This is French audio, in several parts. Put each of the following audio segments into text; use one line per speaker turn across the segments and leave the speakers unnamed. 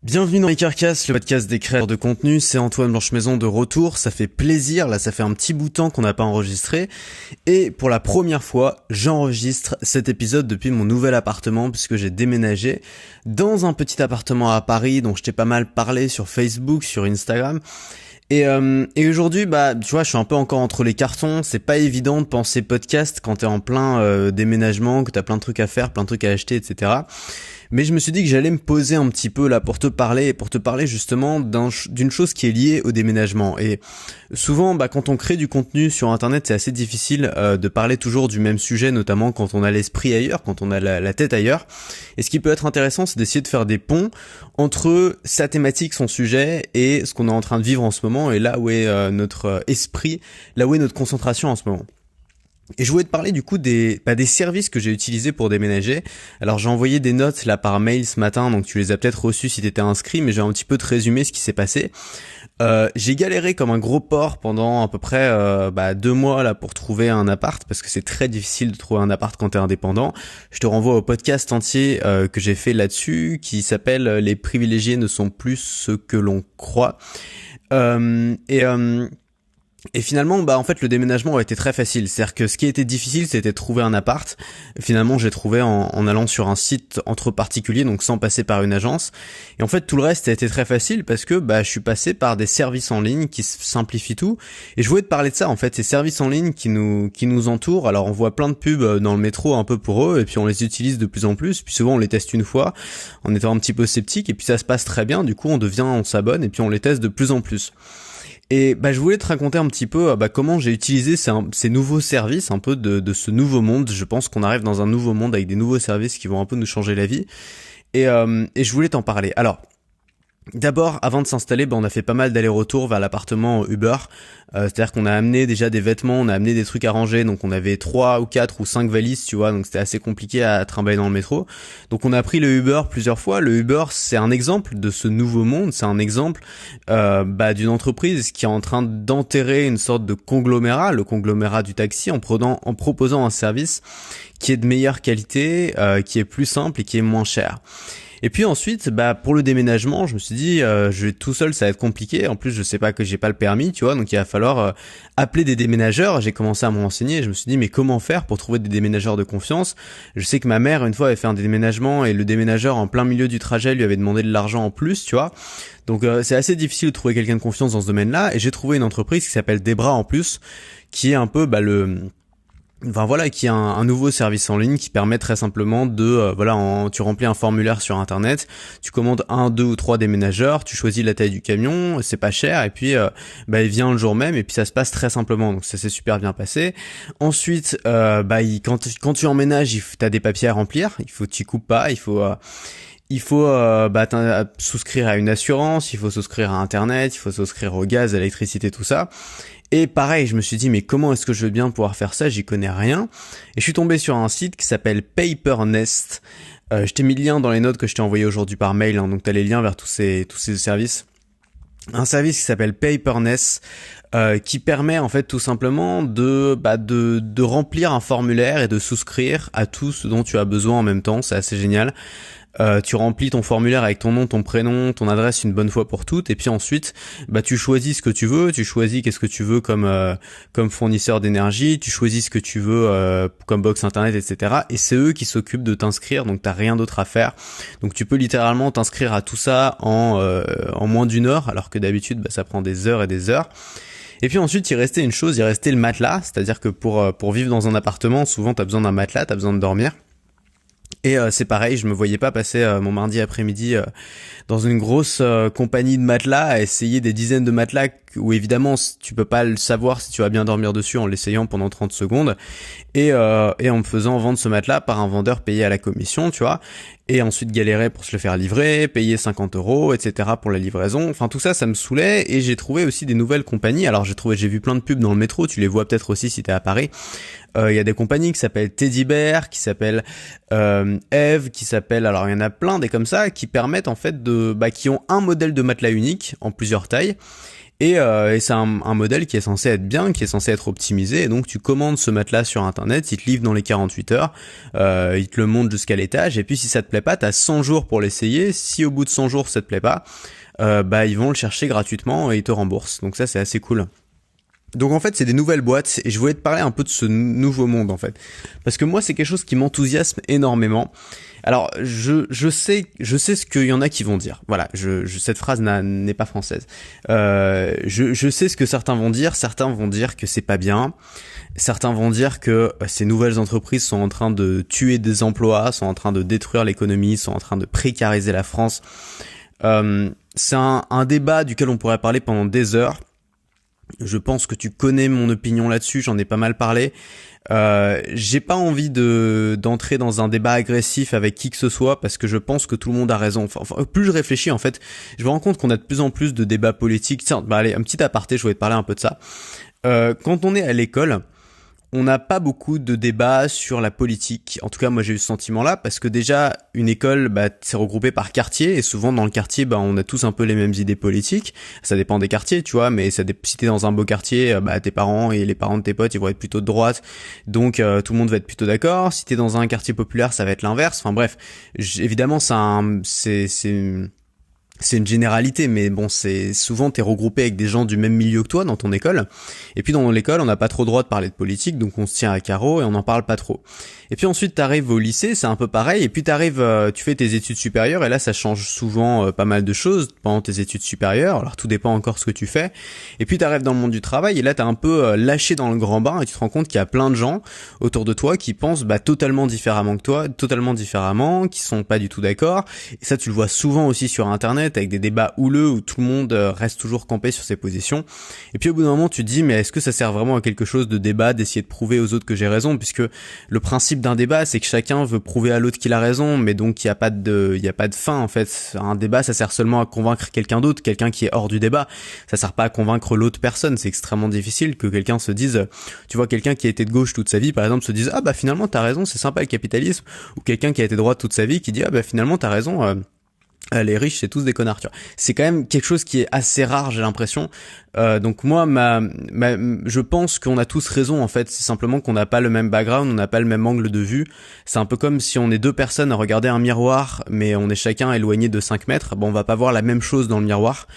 Bienvenue dans Makercast, le podcast des créateurs de contenu. C'est Antoine Blanchemaison de retour. Ça fait plaisir. Là, ça fait un petit bout de temps qu'on n'a pas enregistré. Et pour la première fois, j'enregistre cet épisode depuis mon nouvel appartement puisque j'ai déménagé dans un petit appartement à Paris dont je t'ai pas mal parlé sur Facebook, sur Instagram. Et aujourd'hui, tu vois, je suis un peu encore entre les cartons. C'est pas évident de penser podcast quand t'es en plein déménagement, que t'as plein de trucs à faire, plein de trucs à acheter, etc. Mais je me suis dit que j'allais me poser un petit peu là pour te parler justement d'une chose qui est liée au déménagement. Et souvent, quand on crée du contenu sur Internet, c'est assez difficile de parler toujours du même sujet, notamment quand on a l'esprit ailleurs, quand on a la tête ailleurs. Et ce qui peut être intéressant, c'est d'essayer de faire des ponts entre sa thématique, son sujet, et ce qu'on est en train de vivre en ce moment, et là où est notre esprit, là où est notre concentration en ce moment. Et je voulais te parler du coup des services que j'ai utilisés pour déménager. Alors j'ai envoyé des notes là par mail ce matin, donc tu les as peut-être reçues si t'étais inscrit, mais j'ai un petit peu te résumer ce qui s'est passé. J'ai galéré comme un gros porc pendant à peu près 2 mois là pour trouver un appart, parce que c'est très difficile de trouver un appart quand t'es indépendant. Je te renvoie au podcast entier que j'ai fait là-dessus, qui s'appelle Les privilégiés ne sont plus ce que l'on croit. Et finalement, en fait, le déménagement a été très facile. C'est-à-dire que ce qui était difficile, c'était de trouver un appart. Finalement, j'ai trouvé en allant sur un site entre particuliers, donc sans passer par une agence. Et en fait, tout le reste a été très facile parce que je suis passé par des services en ligne qui simplifient tout. Et je voulais te parler de ça, en fait, ces services en ligne qui nous entourent. Alors, on voit plein de pubs dans le métro un peu pour eux, et puis on les utilise de plus en plus. Puis souvent, on les teste une fois en étant un petit peu sceptique, et puis ça se passe très bien. Du coup, on s'abonne, et puis on les teste de plus en plus. Et je voulais te raconter un petit peu comment j'ai utilisé ces nouveaux services, un peu de ce nouveau monde. Je pense qu'on arrive dans un nouveau monde avec des nouveaux services qui vont un peu nous changer la vie. Et je voulais t'en parler. Alors, d'abord, avant de s'installer, on a fait pas mal d'allers-retours vers l'appartement Uber. C'est-à-dire qu'on a amené déjà des vêtements, on a amené des trucs à ranger, donc on avait 3 ou 4 ou 5 valises, tu vois, donc c'était assez compliqué à trimballer dans le métro. Donc on a pris le Uber plusieurs fois. Le Uber, c'est un exemple de ce nouveau monde, c'est un exemple d'une entreprise qui est en train d'enterrer une sorte de conglomérat, le conglomérat du taxi, en proposant un service qui est de meilleure qualité, qui est plus simple et qui est moins cher. Et puis ensuite, pour le déménagement, je me suis dit, je vais tout seul, ça va être compliqué. En plus, je sais pas que j'ai pas le permis, tu vois, donc il va falloir appeler des déménageurs. J'ai commencé à me renseigner. Je me suis dit, mais comment faire pour trouver des déménageurs de confiance? Je sais que ma mère, une fois, avait fait un déménagement et le déménageur, en plein milieu du trajet, lui avait demandé de l'argent en plus, tu vois. Donc c'est assez difficile de trouver quelqu'un de confiance dans ce domaine-là. Et j'ai trouvé une entreprise qui s'appelle Debra en plus, qui est un peu qui est un nouveau service en ligne qui permet très simplement tu remplis un formulaire sur internet, tu commandes 1, 2 ou 3 déménageurs, tu choisis la taille du camion, c'est pas cher, et puis il vient le jour même, et puis ça se passe très simplement, donc ça s'est super bien passé. Ensuite, quand tu emménages, t'as des papiers à remplir, tu coupes pas, il faut souscrire à une assurance, il faut souscrire à internet, il faut souscrire au gaz, à l'électricité, tout ça. Et pareil, je me suis dit, mais comment est-ce que je vais bien pouvoir faire ça? J'y connais rien. Et je suis tombé sur un site qui s'appelle PaperNest. Je t'ai mis le lien dans les notes que je t'ai envoyé aujourd'hui par mail, hein, donc t'as les liens vers tous ces services. Un service qui s'appelle PaperNest, qui permet en fait tout simplement de remplir un formulaire et de souscrire à tout ce dont tu as besoin en même temps. C'est assez génial. Tu remplis ton formulaire avec ton nom, ton prénom, ton adresse une bonne fois pour toutes, et puis ensuite tu choisis ce que tu veux, tu choisis qu'est-ce que tu veux comme fournisseur d'énergie, tu choisis ce que tu veux comme box internet, etc. Et c'est eux qui s'occupent de t'inscrire, donc t'as rien d'autre à faire. Donc tu peux littéralement t'inscrire à tout ça en moins d'une heure, alors que d'habitude ça prend des heures et des heures. Et puis ensuite, il restait une chose, il restait le matelas, c'est-à-dire que pour vivre dans un appartement, souvent t'as besoin d'un matelas, t'as besoin de dormir. Et c'est pareil, je me voyais pas passer mon mardi après-midi dans une grosse compagnie de matelas à essayer des dizaines de matelas où évidemment tu peux pas le savoir si tu vas bien dormir dessus en l'essayant pendant 30 secondes et en me faisant vendre ce matelas par un vendeur payé à la commission, tu vois, et ensuite galérer pour se le faire livrer, payer 50 €, etc. pour la livraison. Enfin tout ça, ça me saoulait, et j'ai trouvé aussi des nouvelles compagnies. Alors j'ai vu plein de pubs dans le métro, tu les vois peut-être aussi si t'es à Paris. Il y a des compagnies qui s'appellent Teddy Bear, qui s'appellent Eve, qui s'appellent, alors il y en a plein des comme ça qui permettent en fait qui ont un modèle de matelas unique en plusieurs tailles. Et c'est un modèle qui est censé être bien, qui est censé être optimisé, et donc tu commandes ce matelas sur internet, il te livre dans les 48 heures, il te le monte jusqu'à l'étage, et puis si ça te plaît pas, t'as 100 jours pour l'essayer. Si au bout de 100 jours ça te plaît pas, ils vont le chercher gratuitement et ils te remboursent. Donc ça, c'est assez cool. Donc en fait, c'est des nouvelles boîtes, et je voulais te parler un peu de ce nouveau monde en fait, parce que moi c'est quelque chose qui m'enthousiasme énormément. Alors je sais ce qu'il y en a qui vont dire. Voilà, cette phrase n'est pas française. Je sais ce que certains vont dire. Certains vont dire que c'est pas bien. Certains vont dire que ces nouvelles entreprises sont en train de tuer des emplois, sont en train de détruire l'économie, sont en train de précariser la France. C'est un débat duquel on pourrait parler pendant des heures. Je pense que tu connais mon opinion là-dessus, j'en ai pas mal parlé. J'ai pas envie d'entrer dans un débat agressif avec qui que ce soit, parce que je pense que tout le monde a raison. Enfin, plus je réfléchis, en fait, je me rends compte qu'on a de plus en plus de débats politiques. Tiens, allez, un petit aparté, je voulais te parler un peu de ça. Quand on est à l'école, on n'a pas beaucoup de débats sur la politique. En tout cas, moi j'ai eu ce sentiment-là, parce que déjà, une école, c'est regroupé par quartier, et souvent dans le quartier, on a tous un peu les mêmes idées politiques. Ça dépend des quartiers, tu vois, mais si t'es dans un beau quartier, tes parents et les parents de tes potes, ils vont être plutôt de droite, donc tout le monde va être plutôt d'accord. Si t'es dans un quartier populaire, ça va être l'inverse. Enfin bref, évidemment, c'est une généralité, mais bon, c'est souvent t'es regroupé avec des gens du même milieu que toi dans ton école. Et puis dans l'école, on n'a pas trop le droit de parler de politique, donc on se tient à carreau et on n'en parle pas trop. Et puis ensuite, t'arrives au lycée, c'est un peu pareil. Et puis tu fais tes études supérieures, et là, ça change souvent pas mal de choses pendant tes études supérieures. Alors tout dépend encore ce que tu fais. Et puis t'arrives dans le monde du travail, et là, t'es un peu lâché dans le grand bain, et tu te rends compte qu'il y a plein de gens autour de toi qui pensent totalement différemment que toi, totalement différemment, qui sont pas du tout d'accord. Et ça, tu le vois souvent aussi sur Internet, avec des débats houleux où tout le monde reste toujours campé sur ses positions. Et puis au bout d'un moment, tu te dis, mais est-ce que ça sert vraiment à quelque chose de débat, d'essayer de prouver aux autres que j'ai raison, puisque le principe d'un débat, c'est que chacun veut prouver à l'autre qu'il a raison, mais donc il y a pas de fin en fait. Un débat, ça sert seulement à convaincre quelqu'un d'autre, quelqu'un qui est hors du débat. Ça sert pas à convaincre l'autre personne. C'est extrêmement difficile que quelqu'un se dise, tu vois, quelqu'un qui a été de gauche toute sa vie, par exemple, se dise, finalement t'as raison, c'est sympa le capitalisme, ou quelqu'un qui a été de droite toute sa vie qui dit, finalement t'as raison, les riches, c'est tous des connards, tu vois. C'est quand même quelque chose qui est assez rare, j'ai l'impression. Donc moi, je pense qu'on a tous raison, en fait. C'est simplement qu'on n'a pas le même background, on n'a pas le même angle de vue. C'est un peu comme si on est deux personnes à regarder un miroir, mais on est chacun éloigné de 5 mètres. On va pas voir la même chose dans le miroir.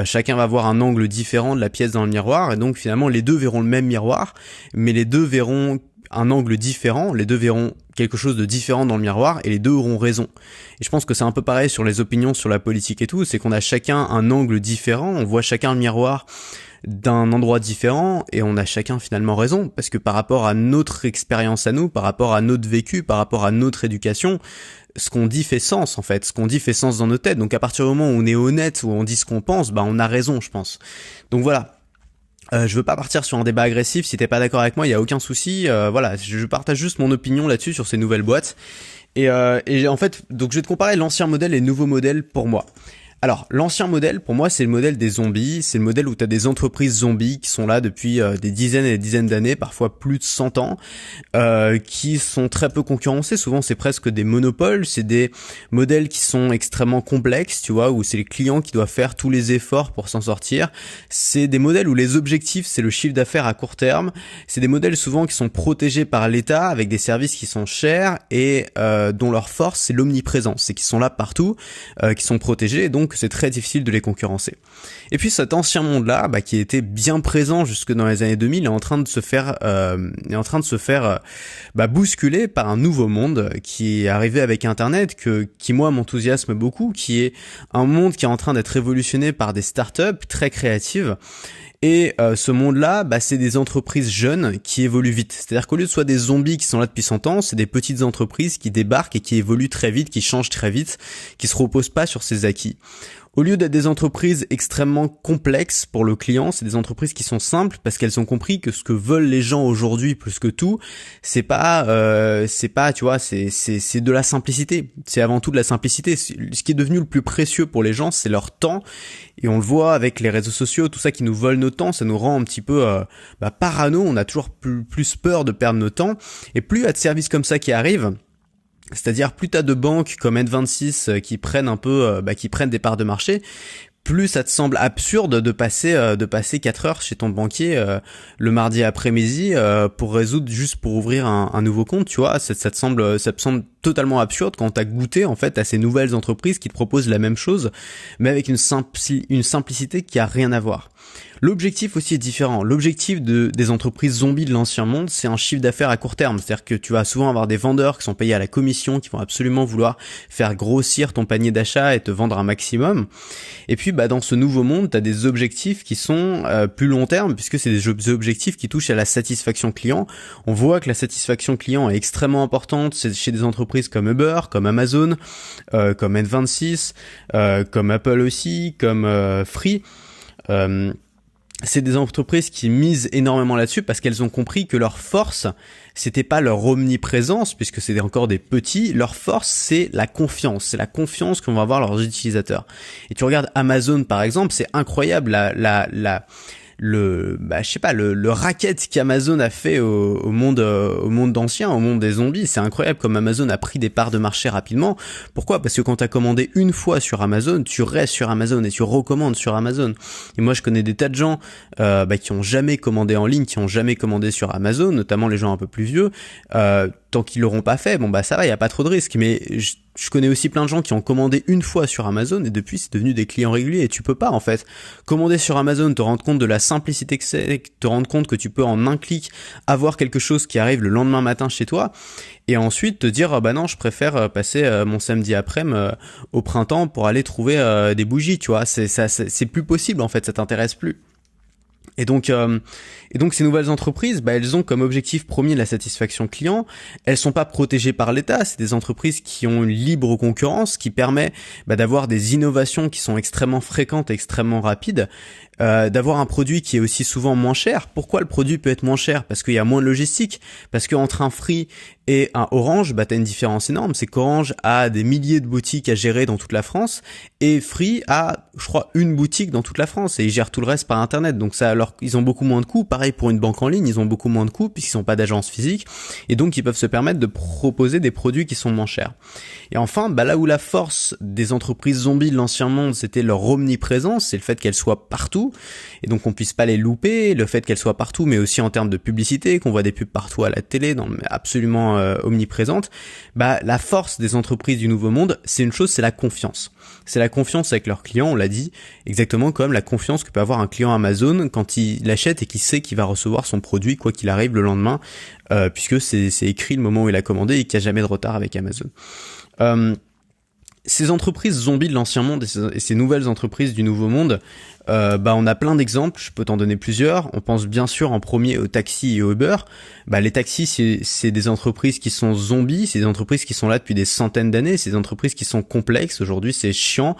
Chacun va voir un angle différent de la pièce dans le miroir, et donc finalement, les deux verront le même miroir, mais les deux verront un angle différent, les deux verront quelque chose de différent dans le miroir, et les deux auront raison. Et je pense que c'est un peu pareil sur les opinions sur la politique et tout, c'est qu'on a chacun un angle différent, on voit chacun le miroir d'un endroit différent, et on a chacun finalement raison, parce que par rapport à notre expérience à nous, par rapport à notre vécu, par rapport à notre éducation, ce qu'on dit fait sens en fait, ce qu'on dit fait sens dans nos têtes. Donc à partir du moment où on est honnête, où on dit ce qu'on pense, on a raison, je pense. Donc voilà. Je veux pas partir sur un débat agressif. Si t'es pas d'accord avec moi, il y a aucun souci. Voilà, je partage juste mon opinion là-dessus sur ces nouvelles boîtes. Et en fait, donc je vais te comparer l'ancien modèle et le nouveau modèle pour moi. Alors, l'ancien modèle, pour moi, c'est le modèle des zombies. C'est le modèle où tu as des entreprises zombies qui sont là depuis des dizaines et des dizaines d'années, parfois plus de 100 ans, qui sont très peu concurrencés. Souvent, c'est presque des monopoles. C'est des modèles qui sont extrêmement complexes, tu vois, où c'est les clients qui doivent faire tous les efforts pour s'en sortir. C'est des modèles où les objectifs, c'est le chiffre d'affaires à court terme. C'est des modèles souvent qui sont protégés par l'État, avec des services qui sont chers et dont leur force, c'est l'omniprésence. C'est qu'ils sont là partout, qui sont protégés, et donc c'est très difficile de les concurrencer. Et puis cet ancien monde-là, qui était bien présent jusque dans les années 2000, est en train de se faire, bousculer par un nouveau monde qui est arrivé avec Internet, qui moi m'enthousiasme beaucoup, qui est un monde qui est en train d'être révolutionné par des startups très créatives. Et ce monde-là, c'est des entreprises jeunes qui évoluent vite. C'est-à-dire qu'au lieu de soit des zombies qui sont là depuis 100 ans, c'est des petites entreprises qui débarquent et qui évoluent très vite, qui changent très vite, qui se reposent pas sur ses acquis. Au lieu d'être des entreprises extrêmement complexes pour le client, c'est des entreprises qui sont simples parce qu'elles ont compris que ce que veulent les gens aujourd'hui plus que tout, c'est pas, tu vois, c'est de la simplicité. C'est avant tout de la simplicité. Ce qui est devenu le plus précieux pour les gens, c'est leur temps. Et on le voit avec les réseaux sociaux, tout ça qui nous vole nos temps, ça nous rend un petit peu parano. On a toujours plus peur de perdre nos temps. Et plus il y a de services comme ça qui arrivent, c'est-à-dire plus t'as de banques comme N26 qui prennent un peu, qui prennent des parts de marché, plus ça te semble absurde de passer 4 heures chez ton banquier le mardi après-midi pour ouvrir un nouveau compte, tu vois. Ça te semble totalement absurde quand t'as goûté en fait à ces nouvelles entreprises qui te proposent la même chose, mais avec une simplicité qui a rien à voir. L'objectif aussi est différent. L'objectif des entreprises zombies de l'ancien monde, c'est un chiffre d'affaires à court terme. C'est-à-dire que tu vas souvent avoir des vendeurs qui sont payés à la commission, qui vont absolument vouloir faire grossir ton panier d'achat et te vendre un maximum. Et puis, dans ce nouveau monde, tu as des objectifs qui sont plus long terme, puisque c'est des objectifs qui touchent à la satisfaction client. On voit que la satisfaction client est extrêmement importante. C'est chez des entreprises comme Uber, comme Amazon, comme N26, comme Apple aussi, comme Free. C'est des entreprises qui misent énormément là-dessus parce qu'elles ont compris que leur force, c'était pas leur omniprésence, puisque c'est encore des petits. Leur force, c'est la confiance. C'est la confiance qu'on va avoir leurs utilisateurs. Et tu regardes Amazon, par exemple, c'est incroyable le racket qu'Amazon a fait au monde ancien, au monde des zombies. C'est incroyable comme Amazon a pris des parts de marché rapidement. Pourquoi? Parce que quand t'as commandé une fois sur Amazon, tu restes sur Amazon et tu recommandes sur Amazon. Et moi, je connais des tas de gens qui ont jamais commandé en ligne, qui ont jamais commandé sur Amazon, notamment les gens un peu plus vieux. Tant qu'ils l'auront pas fait, ça va, il y a pas trop de risques. Mais je connais aussi plein de gens qui ont commandé une fois sur Amazon et depuis c'est devenu des clients réguliers. Et tu peux pas en fait commander sur Amazon, te rendre compte de la simplicité que c'est, te rendre compte que tu peux en un clic avoir quelque chose qui arrive le lendemain matin chez toi, et ensuite te dire non, je préfère passer mon samedi après-midi au printemps pour aller trouver des bougies, tu vois. C'est plus possible en fait, ça t'intéresse plus. Et donc ces nouvelles entreprises, elles ont comme objectif premier la satisfaction client. Elles sont pas protégées par l'État. C'est des entreprises qui ont une libre concurrence qui permet d'avoir des innovations qui sont extrêmement fréquentes et extrêmement rapides. D'avoir un produit qui est aussi souvent moins cher. Pourquoi le produit peut être moins cher? Parce qu'il y a moins de logistique. Parce qu'entre un Free et un Orange, t'as une différence énorme. C'est qu'Orange a des milliers de boutiques à gérer dans toute la France et Free a, je crois, une boutique dans toute la France et ils gèrent tout le reste par Internet. Donc ils ont beaucoup moins de coûts. Pareil pour une banque en ligne, ils ont beaucoup moins de coûts puisqu'ils n'ont pas d'agence physique et donc ils peuvent se permettre de proposer des produits qui sont moins chers. Et enfin, là où la force des entreprises zombies de l'ancien monde, c'était leur omniprésence, c'est le fait qu'elles soient partout. Et donc on puisse pas les louper, le fait qu'elles soient partout, mais aussi en termes de publicité, qu'on voit des pubs partout à la télé, absolument omniprésentes. La force des entreprises du nouveau monde, c'est une chose, c'est la confiance. C'est la confiance avec leurs clients, on l'a dit, exactement comme la confiance que peut avoir un client Amazon quand il l'achète et qu'il sait qu'il va recevoir son produit quoi qu'il arrive le lendemain, puisque c'est écrit le moment où il a commandé et qu'il n'y a jamais de retard avec Amazon. Ces entreprises zombies de l'ancien monde et ces nouvelles entreprises du nouveau monde, on a plein d'exemples, je peux t'en donner plusieurs. On pense bien sûr en premier aux taxis et aux Uber. Les taxis, c'est des entreprises qui sont zombies, c'est des entreprises qui sont là depuis des centaines d'années, c'est des entreprises qui sont complexes. Aujourd'hui, c'est chiant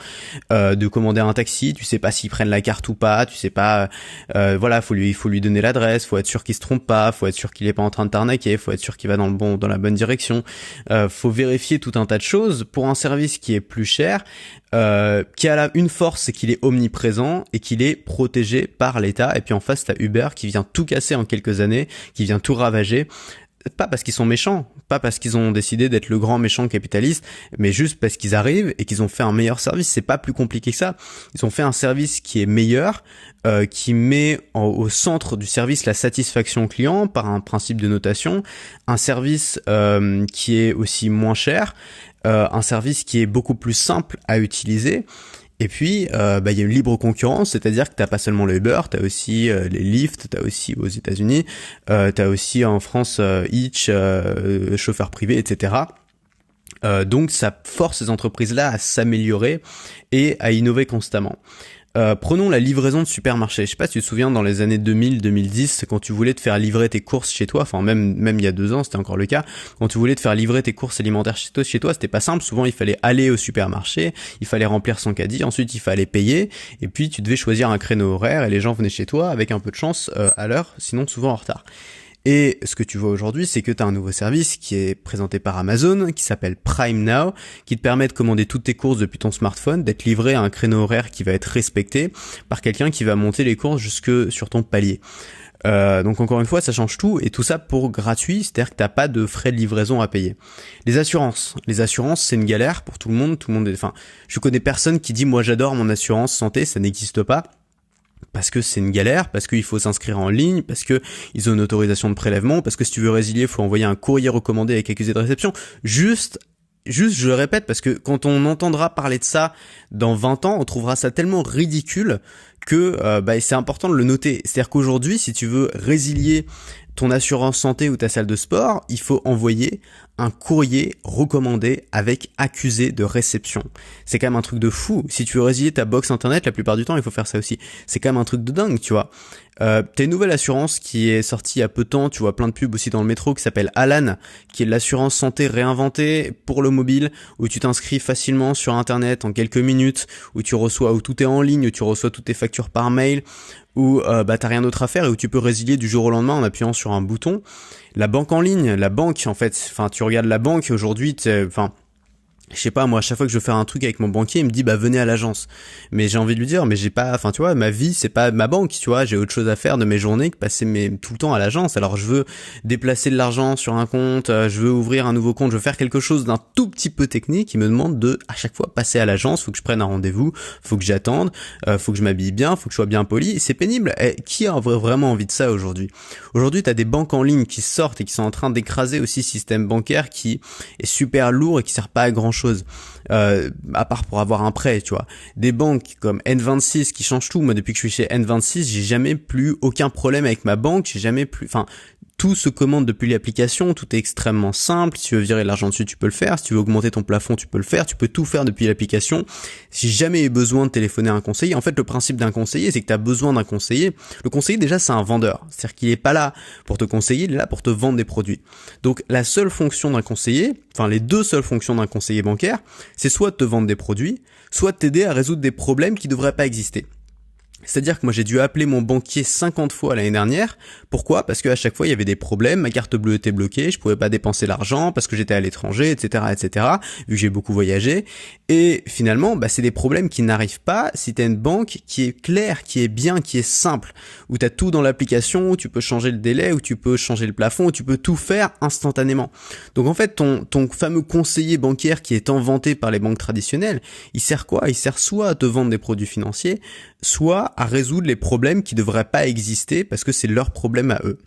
de commander un taxi, tu sais pas s'ils prennent la carte ou pas, tu sais pas, il faut lui donner l'adresse, faut être sûr qu'il se trompe pas, faut être sûr qu'il est pas en train de t'arnaquer, faut être sûr qu'il va dans la bonne direction. Faut vérifier tout un tas de choses pour un service qui est plus cher, qui a une force, c'est qu'il est omniprésent et qu'il est protégé par l'État. Et puis en face, t'as Uber qui vient tout casser en quelques années, qui vient tout ravager. Pas parce qu'ils sont méchants, pas parce qu'ils ont décidé d'être le grand méchant capitaliste, mais juste parce qu'ils arrivent et qu'ils ont fait un meilleur service. C'est pas plus compliqué que ça. Ils ont fait un service qui est meilleur, qui met au centre du service la satisfaction client par un principe de notation, un service qui est aussi moins cher, un service qui est beaucoup plus simple à utiliser. Et puis, y a une libre concurrence, c'est-à-dire que t'as pas seulement le Uber, t'as aussi les Lyft, t'as aussi aux États-Unis, t'as aussi en France Hitch, chauffeur privé, etc. Donc, ça force ces entreprises-là à s'améliorer et à innover constamment. Prenons la livraison de supermarché. Je sais pas si tu te souviens dans les années 2000-2010, quand tu voulais te faire livrer tes courses chez toi, enfin même il y a 2 ans, c'était encore le cas, quand tu voulais te faire livrer tes courses alimentaires chez toi, c'était pas simple. Souvent, il fallait aller au supermarché, il fallait remplir son caddie, ensuite il fallait payer, et puis tu devais choisir un créneau horaire et les gens venaient chez toi avec un peu de chance à l'heure, sinon souvent en retard. Et ce que tu vois aujourd'hui, c'est que tu as un nouveau service qui est présenté par Amazon, qui s'appelle Prime Now, qui te permet de commander toutes tes courses depuis ton smartphone, d'être livré à un créneau horaire qui va être respecté par quelqu'un qui va monter les courses jusque sur ton palier. Donc encore une fois, ça change tout, et tout ça pour gratuit, c'est-à-dire que t'as pas de frais de livraison à payer. Les assurances, c'est une galère pour tout le monde. Je connais personne qui dit moi j'adore mon assurance santé, ça n'existe pas. Parce que c'est une galère, parce qu'il faut s'inscrire en ligne, parce que ils ont une autorisation de prélèvement, parce que si tu veux résilier, il faut envoyer un courrier recommandé avec accusé de réception. Juste, je le répète, parce que quand on entendra parler de ça dans 20 ans, on trouvera ça tellement ridicule que c'est important de le noter. C'est-à-dire qu'aujourd'hui, si tu veux résilier ton assurance santé ou ta salle de sport, il faut envoyer un courrier recommandé avec accusé de réception. C'est quand même un truc de fou. Si tu veux résilier ta box internet, la plupart du temps, il faut faire ça aussi. C'est quand même un truc de dingue, tu vois. T'as une nouvelle assurance qui est sortie il y a peu de temps, tu vois plein de pubs aussi dans le métro, qui s'appelle Alan, qui est l'assurance santé réinventée pour le mobile, où tu t'inscris facilement sur internet en quelques minutes, où tout est en ligne, où tu reçois toutes tes factures par mail, où t'as rien d'autre à faire et où tu peux résilier du jour au lendemain en appuyant sur un bouton. La banque en ligne, tu regardes la banque aujourd'hui, je sais pas, moi, à chaque fois que je veux faire un truc avec mon banquier, il me dit, venez à l'agence. Mais j'ai envie de lui dire, mais j'ai pas, tu vois, ma vie, c'est pas ma banque, tu vois, j'ai autre chose à faire de mes journées que passer tout le temps à l'agence. Alors, je veux déplacer de l'argent sur un compte, je veux ouvrir un nouveau compte, je veux faire quelque chose d'un tout petit peu technique. Il me demande de, à chaque fois, passer à l'agence, faut que je prenne un rendez-vous, faut que j'attende, faut que je m'habille bien, faut que je sois bien poli. C'est pénible. Et qui a vraiment envie de ça aujourd'hui? Aujourd'hui, t'as des banques en ligne qui sortent et qui sont en train d'écraser aussi le système bancaire qui est super lourd et qui sert pas à grand chose, à part pour avoir un prêt, tu vois. Des banques comme N26 qui changent tout. Moi, depuis que je suis chez N26, j'ai jamais plus aucun problème avec ma banque, tout se commande depuis l'application, tout est extrêmement simple. Si tu veux virer de l'argent dessus, tu peux le faire. Si tu veux augmenter ton plafond, tu peux le faire. Tu peux tout faire depuis l'application. Si jamais eu besoin de téléphoner à un conseiller, en fait, le principe d'un conseiller, c'est que tu as besoin d'un conseiller. Le conseiller, déjà, c'est un vendeur. C'est-à-dire qu'il est pas là pour te conseiller, il est là pour te vendre des produits. Donc, la seule fonction d'un conseiller, les deux seules fonctions d'un conseiller bancaire, c'est soit de te vendre des produits, soit de t'aider à résoudre des problèmes qui devraient pas exister. C'est-à-dire que moi j'ai dû appeler mon banquier 50 fois l'année dernière. Pourquoi? Parce qu'à chaque fois il y avait des problèmes, ma carte bleue était bloquée, je pouvais pas dépenser l'argent parce que j'étais à l'étranger, etc., vu que j'ai beaucoup voyagé. Et finalement, c'est des problèmes qui n'arrivent pas si t'as une banque qui est claire, qui est bien, qui est simple, où t'as tout dans l'application, où tu peux changer le délai, où tu peux changer le plafond, où tu peux tout faire instantanément. Donc en fait, ton fameux conseiller bancaire qui est tant vanté par les banques traditionnelles, il sert quoi? Il sert soit à te vendre des produits financiers, soit à résoudre les problèmes qui devraient pas exister parce que c'est leur problème à eux.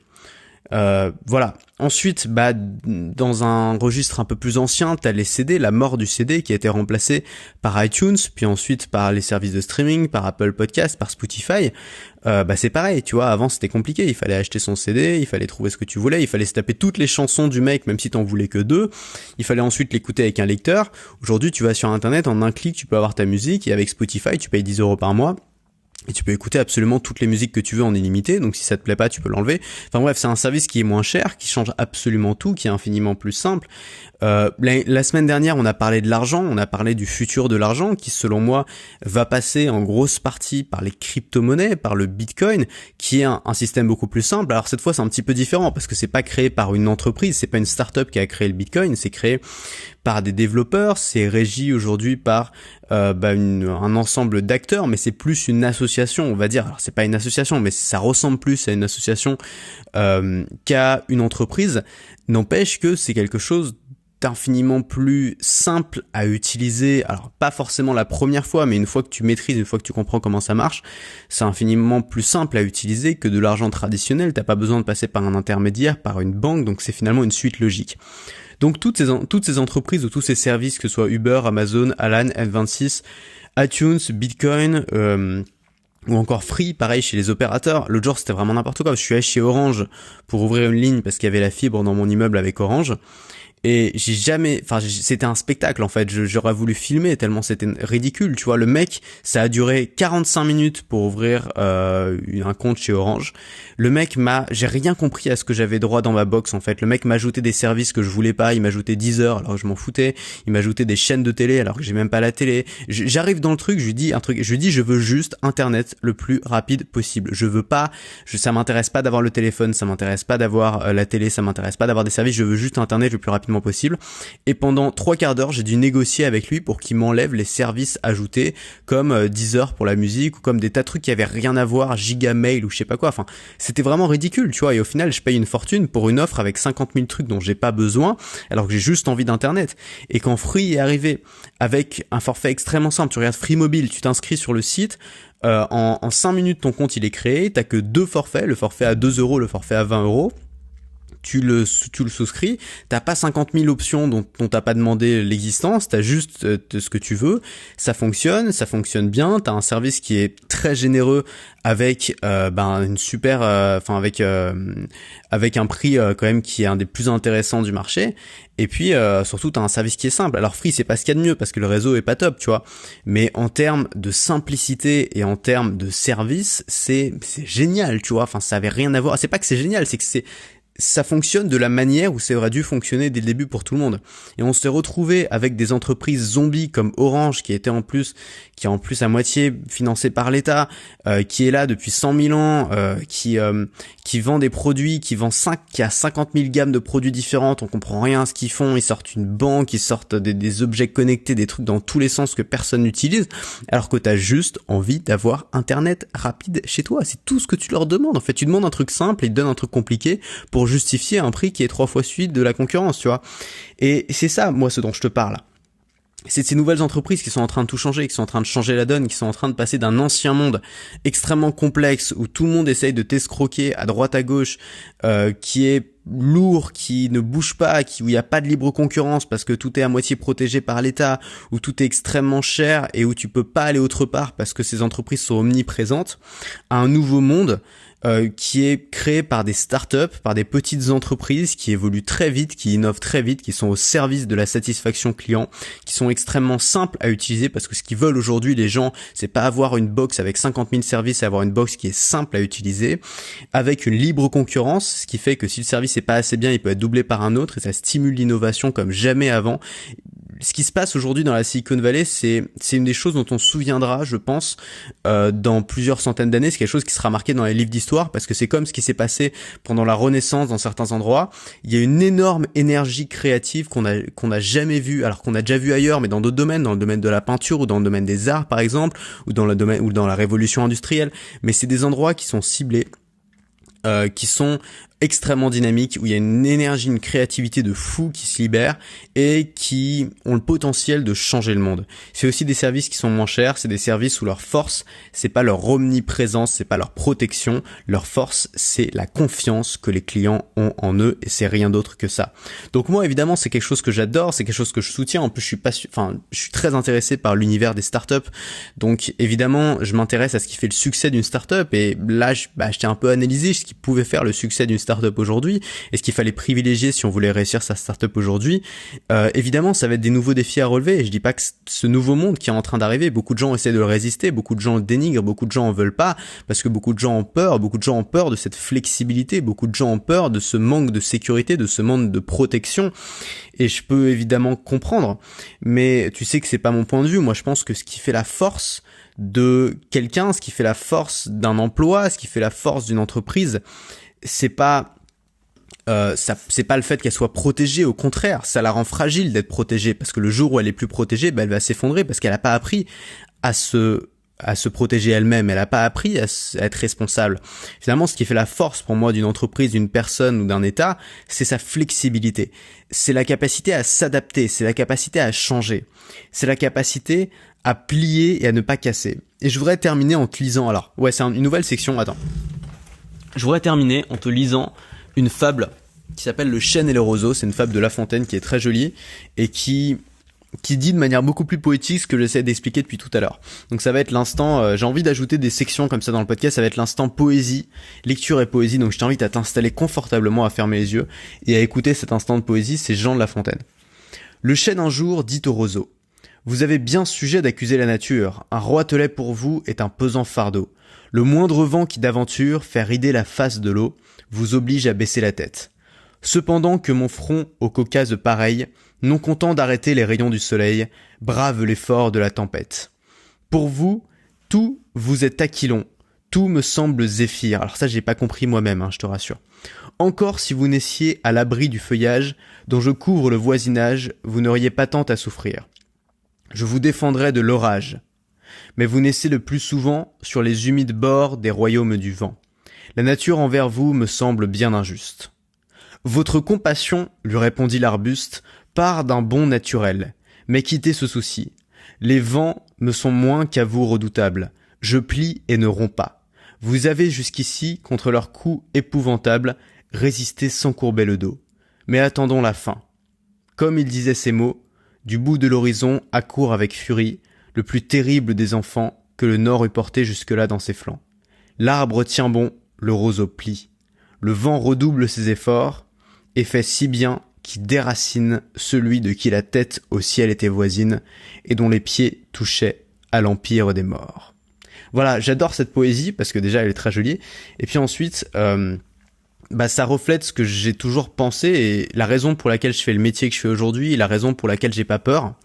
Voilà. Ensuite, dans un registre un peu plus ancien, t'as les CD, la mort du CD qui a été remplacé par iTunes, puis ensuite par les services de streaming, par Apple Podcast, par Spotify. C'est pareil, tu vois, avant c'était compliqué, il fallait acheter son CD, il fallait trouver ce que tu voulais, il fallait se taper toutes les chansons du mec, même si t'en voulais que 2, il fallait ensuite l'écouter avec un lecteur. Aujourd'hui, tu vas sur internet, en un clic, tu peux avoir ta musique, et avec Spotify, tu payes 10 € par mois. Et tu peux écouter absolument toutes les musiques que tu veux en illimité, donc si ça te plaît pas, tu peux l'enlever. Enfin bref, c'est un service qui est moins cher, qui change absolument tout, qui est infiniment plus simple. La semaine dernière, on a parlé de l'argent, on a parlé du futur de l'argent, qui selon moi va passer en grosse partie par les crypto-monnaies, par le Bitcoin, qui est un système beaucoup plus simple. Alors cette fois, c'est un petit peu différent, parce que c'est pas créé par une entreprise, c'est pas une start-up qui a créé le Bitcoin, c'est créé par des développeurs, c'est régi aujourd'hui par un ensemble d'acteurs, mais c'est plus une association, on va dire. Alors c'est pas une association, mais ça ressemble plus à une association qu'à une entreprise. N'empêche que c'est quelque chose d'infiniment plus simple à utiliser. Alors pas forcément la première fois, mais une fois que tu maîtrises, une fois que tu comprends comment ça marche, c'est infiniment plus simple à utiliser que de l'argent traditionnel. T'as pas besoin de passer par un intermédiaire, par une banque, donc c'est finalement une suite logique. Donc toutes ces entreprises ou tous ces services, que ce soit Uber, Amazon, Alan, N26, iTunes, Bitcoin, ou encore Free, pareil chez les opérateurs. L'autre jour, c'était vraiment n'importe quoi. Je suis allé chez Orange pour ouvrir une ligne parce qu'il y avait la fibre dans mon immeuble avec Orange. Et c'était un spectacle en fait, j'aurais voulu filmer tellement c'était ridicule, tu vois. Le mec, ça a duré 45 minutes pour ouvrir un compte chez Orange. Le mec j'ai rien compris à ce que j'avais droit dans ma box en fait. Le mec m'a ajouté des services que je voulais pas, il m'a ajouté Deezer alors que je m'en foutais, il m'a ajouté des chaînes de télé alors que j'ai même pas la télé. J'arrive dans le truc, je lui dis je veux juste internet le plus rapide possible. Ça m'intéresse pas d'avoir le téléphone, ça m'intéresse pas d'avoir la télé, ça m'intéresse pas d'avoir des services, je veux juste internet le plus rapidement difficilement possible. Et pendant 3/4 d'heure, j'ai dû négocier avec lui pour qu'il m'enlève les services ajoutés, comme Deezer pour la musique, ou comme des tas de trucs qui avaient rien à voir, Gigamail ou je sais pas quoi. Enfin, c'était vraiment ridicule, tu vois. Et au final, je paye une fortune pour une offre avec 50 000 trucs dont j'ai pas besoin, alors que j'ai juste envie d'internet. Et quand Free est arrivé avec un forfait extrêmement simple, tu regardes Free Mobile, tu t'inscris sur le site, en 5 minutes ton compte il est créé, t'as que 2 forfaits, le forfait à 2 €, le forfait à 20 €. Tu le souscris, t'as pas 50 000 options dont t'as pas demandé l'existence, t'as juste ce que tu veux, ça fonctionne bien, t'as un service qui est très généreux avec une super, avec un prix quand même qui est un des plus intéressants du marché, et puis surtout t'as un service qui est simple. Alors Free c'est pas ce qu'il y a de mieux parce que le réseau est pas top, tu vois, mais en termes de simplicité et en termes de service, c'est génial, tu vois, enfin ça avait rien à voir, c'est pas que c'est génial, c'est que ça fonctionne de la manière où ça aurait dû fonctionner dès le début pour tout le monde. Et on s'est retrouvé avec des entreprises zombies comme Orange, qui est en plus à moitié financée par l'État, qui est là depuis 100 000 ans, qui vend des produits, qui a 50 000 gammes de produits différentes, on comprend rien à ce qu'ils font, ils sortent une banque, ils sortent des objets connectés, des trucs dans tous les sens que personne n'utilise, alors que t'as juste envie d'avoir internet rapide chez toi. C'est tout ce que tu leur demandes. En fait, tu demandes un truc simple et ils te donnent un truc compliqué pour justifier un prix qui est 3 fois celui de la concurrence, tu vois. Et c'est ça, moi, ce dont je te parle. C'est ces nouvelles entreprises qui sont en train de tout changer, qui sont en train de changer la donne, qui sont en train de passer d'un ancien monde extrêmement complexe où tout le monde essaye de t'escroquer à droite à gauche, qui est lourd, qui ne bouge pas, où il n'y a pas de libre concurrence parce que tout est à moitié protégé par l'État, où tout est extrêmement cher et où tu peux pas aller autre part parce que ces entreprises sont omniprésentes, à un nouveau monde qui est créé par des startups, par des petites entreprises qui évoluent très vite, qui innovent très vite, qui sont au service de la satisfaction client, qui sont extrêmement simples à utiliser parce que ce qu'ils veulent aujourd'hui les gens, c'est pas avoir une box avec 50 000 services, c'est avoir une box qui est simple à utiliser, avec une libre concurrence, ce qui fait que si le service est pas assez bien, il peut être doublé par un autre et ça stimule l'innovation comme jamais avant. Ce qui se passe aujourd'hui dans la Silicon Valley, c'est une des choses dont on se souviendra, je pense, dans plusieurs centaines d'années. C'est quelque chose qui sera marqué dans les livres d'histoire parce que c'est comme ce qui s'est passé pendant la Renaissance dans certains endroits. Il y a une énorme énergie créative qu'on a jamais vue, alors qu'on a déjà vu ailleurs, mais dans d'autres domaines, dans le domaine de la peinture ou dans le domaine des arts par exemple, ou dans la révolution industrielle. Mais c'est des endroits qui sont ciblés, qui sont extrêmement dynamiques, où il y a une énergie, une créativité de fou qui se libère et qui ont le potentiel de changer le monde. C'est aussi des services qui sont moins chers, c'est des services où leur force, c'est pas leur omniprésence, c'est pas leur protection, leur force, c'est la confiance que les clients ont en eux et c'est rien d'autre que ça. Donc moi, évidemment, c'est quelque chose que j'adore, c'est quelque chose que je soutiens. En plus, je suis très intéressé par l'univers des startups. Donc évidemment, je m'intéresse à ce qui fait le succès d'une startup et là, je t'ai un peu analysé ce qui pouvait faire le succès d'une startup aujourd'hui et ce qu'il fallait privilégier si on voulait réussir sa startup aujourd'hui. Évidemment, ça va être des nouveaux défis à relever et je dis pas que ce nouveau monde qui est en train d'arriver, beaucoup de gens essaient de le résister, beaucoup de gens le dénigrent, beaucoup de gens en veulent pas parce que beaucoup de gens ont peur de cette flexibilité, beaucoup de gens ont peur de ce manque de sécurité, de ce manque de protection et je peux évidemment comprendre, mais tu sais que c'est pas mon point de vue. Moi, je pense que ce qui fait la force de quelqu'un, ce qui fait la force d'un emploi, ce qui fait la force d'une entreprise, c'est pas c'est pas le fait qu'elle soit protégée, au contraire, ça la rend fragile d'être protégée parce que le jour où elle est plus protégée, elle va s'effondrer parce qu'elle a pas appris à se protéger elle-même, elle a pas appris à être responsable. Finalement, ce qui fait la force pour moi d'une entreprise, d'une personne ou d'un État, c'est sa flexibilité. C'est la capacité à s'adapter, c'est la capacité à changer. C'est la capacité à plier et à ne pas casser. Et je voudrais terminer en te lisant, c'est une nouvelle section, attends. Je voudrais terminer en te lisant une fable qui s'appelle Le chêne et le roseau. C'est une fable de La Fontaine qui est très jolie et qui dit de manière beaucoup plus poétique ce que j'essaie d'expliquer depuis tout à l'heure. Donc ça va être l'instant, j'ai envie d'ajouter des sections comme ça dans le podcast, ça va être l'instant poésie, lecture et poésie, donc je t'invite à t'installer confortablement, à fermer les yeux et à écouter cet instant de poésie, c'est Jean de La Fontaine. Le chêne un jour dit au roseau: vous avez bien sujet d'accuser la nature, un roitelet pour vous est un pesant fardeau. Le moindre vent qui d'aventure fait rider la face de l'eau vous oblige à baisser la tête. Cependant que mon front au Caucase pareil, non content d'arrêter les rayons du soleil, brave l'effort de la tempête. Pour vous, tout vous est aquilon, Tout me semble zéphyr. Alors ça, j'ai pas compris moi-même, je te rassure. Encore si vous naissiez à l'abri du feuillage dont je couvre le voisinage, vous n'auriez pas tant à souffrir. Je vous défendrais de l'orage. Mais vous naissez le plus souvent sur les humides bords des royaumes du vent. La nature envers vous me semble bien injuste. Votre compassion, lui répondit l'arbuste, part d'un bon naturel. Mais quittez ce souci. Les vents me sont moins qu'à vous redoutables. Je plie et ne romps pas. Vous avez jusqu'ici, contre leurs coups épouvantables, résisté sans courber le dos. Mais attendons la fin. Comme il disait ces mots, du bout de l'horizon accourt avec furie le plus terrible des enfants que le Nord eût porté jusque-là dans ses flancs. L'arbre tient bon, le roseau plie. Le vent redouble ses efforts et fait si bien qu'il déracine celui de qui la tête au ciel était voisine et dont les pieds touchaient à l'empire des morts. Voilà, j'adore cette poésie parce que déjà elle est très jolie. Et puis ensuite, ça reflète ce que j'ai toujours pensé et la raison pour laquelle je fais le métier que je fais aujourd'hui, et la raison pour laquelle j'ai pas peur.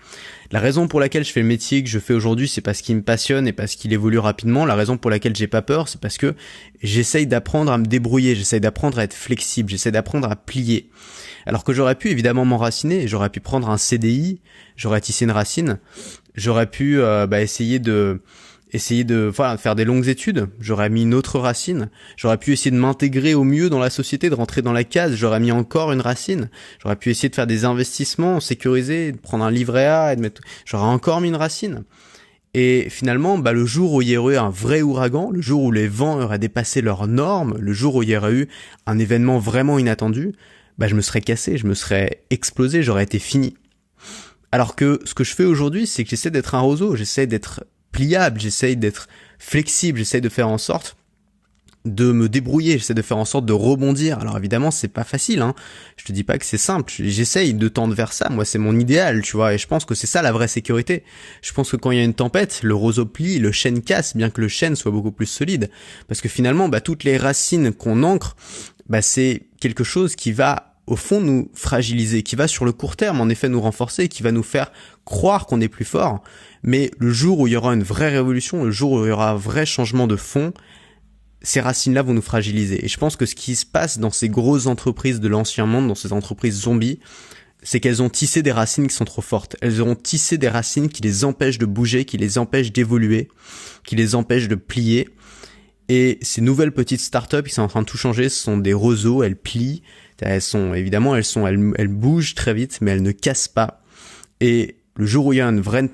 La raison pour laquelle je fais le métier que je fais aujourd'hui, c'est parce qu'il me passionne et parce qu'il évolue rapidement. La raison pour laquelle j'ai pas peur, c'est parce que j'essaye d'apprendre à me débrouiller, j'essaye d'apprendre à être flexible, j'essaye d'apprendre à plier. Alors que j'aurais pu évidemment m'enraciner, j'aurais pu prendre un CDI, j'aurais tissé une racine, j'aurais pu essayer de faire des longues études, j'aurais mis une autre racine, j'aurais pu essayer de m'intégrer au mieux dans la société, de rentrer dans la case, j'aurais mis encore une racine, j'aurais pu essayer de faire des investissements sécurisés, de prendre un livret A, j'aurais encore mis une racine. Et finalement, le jour où il y aurait eu un vrai ouragan, le jour où les vents auraient dépassé leurs normes, le jour où il y aurait eu un événement vraiment inattendu, je me serais cassé, je me serais explosé, j'aurais été fini. Alors que ce que je fais aujourd'hui, c'est que j'essaie d'être un roseau, j'essaie d'être pliable, j'essaye d'être flexible, j'essaye de faire en sorte de me débrouiller, j'essaie de faire en sorte de rebondir. Alors évidemment, c'est pas facile, je te dis pas que c'est simple, j'essaye de tendre vers ça, moi c'est mon idéal, tu vois, et je pense que c'est ça la vraie sécurité. Je pense que quand il y a une tempête, le roseau plie, le chêne casse, bien que le chêne soit beaucoup plus solide, parce que finalement, toutes les racines qu'on ancre, c'est quelque chose qui va au fond nous fragiliser, qui va sur le court terme en effet nous renforcer, qui va nous faire croire qu'on est plus fort, mais le jour où il y aura une vraie révolution, le jour où il y aura un vrai changement de fond, ces racines-là vont nous fragiliser. Et je pense que ce qui se passe dans ces grosses entreprises de l'ancien monde, dans ces entreprises zombies, c'est qu'elles ont tissé des racines qui sont trop fortes. Elles auront tissé des racines qui les empêchent de bouger, qui les empêchent d'évoluer, qui les empêchent de plier. Et ces nouvelles petites startups qui sont en train de tout changer, ce sont des roseaux, elles plient, elles bougent très vite, mais elles ne cassent pas. Et le jour où il y a une vraie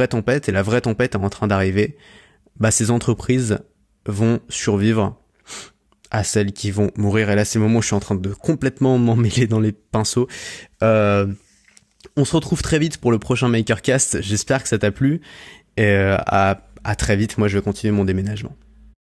tempête, et la vraie tempête est en train d'arriver, ces entreprises vont survivre à celles qui vont mourir. Et là, c'est le moment où je suis en train de complètement m'emmêler dans les pinceaux. On se retrouve très vite pour le prochain Makercast. J'espère que ça t'a plu. Et à très vite. Moi, je vais continuer mon déménagement.